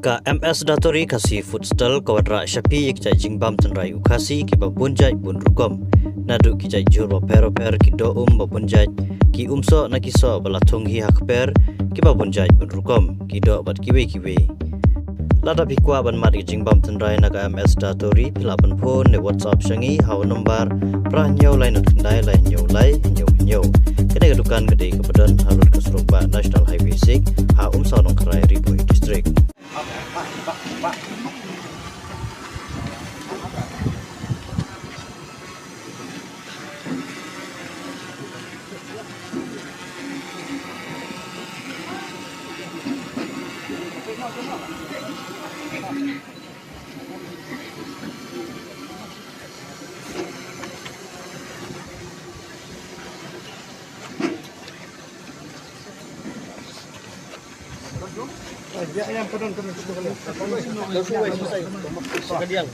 Ka MS Datori kasi futsal kawadra syapi kijai jingbam tenrai ukasi ki babunjai bun rukom nadu kijai jur per ki do babunjai ki umso na kiso balatung hi hakper ki babunjai bun rukom ki do bat kiwe lada bikwa ban mari jingbam tenrai naga MS Datori pilaban phone ne WhatsApp shangi haw number pra nyau lai nak ndai lai nyau kene dukan gede kepedan harut kasroba National Highway 6 ha umso nong krai Ribui district. Ya, yang pernah Sekalian.